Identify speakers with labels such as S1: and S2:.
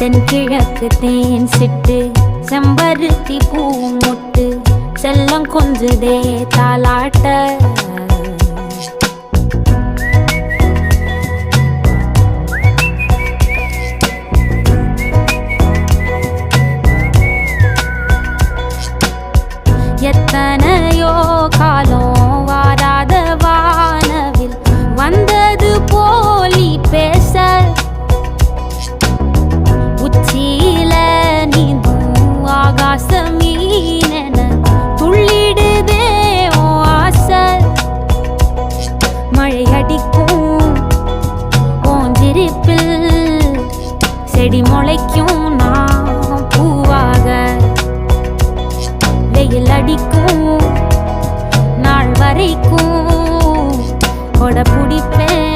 S1: தென்கிழக்கு தேன் சிட்டு செம்பருத்தி பூ முட்டு செல்லம் கொஞ்சுதே தாலாட்ட எத்தனையோ காலம் வாராத வானவில் வந்தது போலி பேச உச்சியில நீந்தும் ஆகாச மீனென துள்ளிடுதே ஓ ஆசை மழை அடிக்கும் ஓஞ்சிருப்பில் செடி முளைக்கும் நான் பூவாக வெயில் அடிக்கும் நாள் வரைக்கும் கொடை பிடிப்பேன்